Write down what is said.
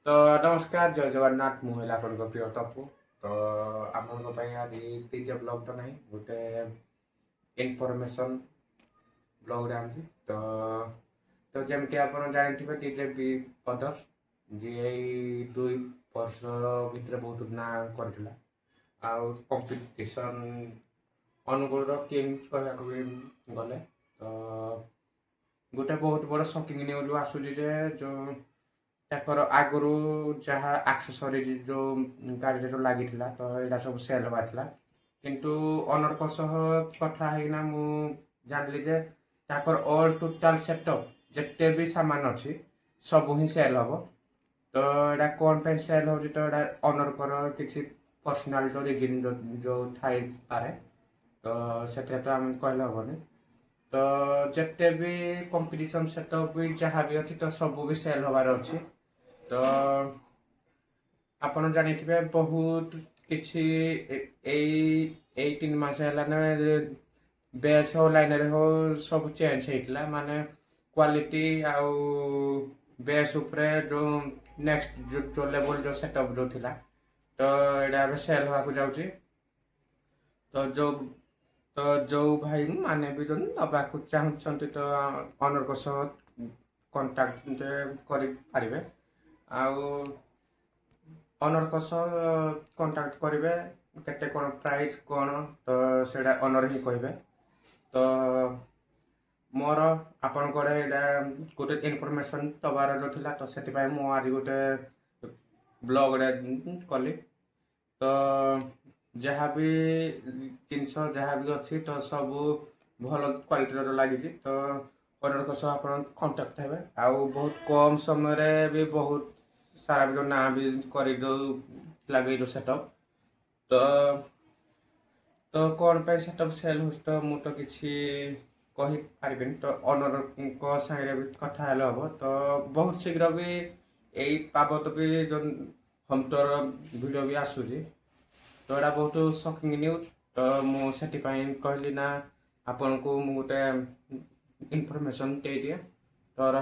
तो नमस्कार जय जगन्नाथ मुझे आपन प्रिय तपु तो आपण आज तीज ब्लॉगटा नहीं गोटे इनफॉरमेशन ब्लॉग आनी तो तो जमी आप जानते टीजे बी पदर्स जी 2 वर्ष भितर बहुत ना कर कंपिटिशन अनुकूल किंग्स कहवाक भी गले तो गोटे बहुत बड़ शॉकिंग न्यूज आसूरी जो ताकर आगु जहाँ एक्सेसरीज जो गाड़ी लगी तो यहाँ सब सेल होगा किंतु ओनर कथा है मु जानली जे ताकर ऑल टोटल सेटअप जिते भी सामान अच्छी सब ही सेल हम तो यहाँ कौन पे सेल हो तो ओनर कर किसी पर्सनाल जो रिजन जो थाई पारे तो से तो आम कहले हेनी तो जिते भी कंपटीशन सेटअप भी जहाँ भी अच्छी तो सब भी सेल हबार अच्छी तो आपण जानिथिबे बहुत किछि 18 मास हेलाने बेस हो लाइन हो सब चेंज हेतला माने क्वालिटी आउ बेस उपरे जो नेक्स्ट जो लेवल जो सेटअप जो थिला तो एडा बे सेल होआ को जाउची तो जो भाई माने भी जन नबा को चाहछंती तो ऑनर को सह कांटेक्ट करि पारिबे आउ ऑनर को सह कांटेक्ट करेंगे केते कौन प्राइस कौन तो सेटा ऑनर ही कहबे तो मोर आपण कोड़े गोटे इनफॉरमेशन दबार जो थिला तो सेति भाई मो आज गोटे ब्लॉग रे कली तो जहाँ भी जिनस जहाँ भी अच्छी तो सब भल क्वालिटी लगी तो ऑनर को सह आपण कांटेक्ट हेबे आउ बहुत कम समय रे भी बहुत सारा भी ना भी कर लगे जो सेटअप तो तो कौन पे सेटअप सेल हो तो मुझे किसी कही पारि तो ऑनर को साइड भी कथा हम तो बहुत शीघ्र भी यही बाबद भी जो हम तोर वीडियो भी आसूरी तो यहाँ बहुत शॉकिंग न्यूज तो मुझे कहली ना आपन को गोटे इनफॉरमेशन दे दिए तो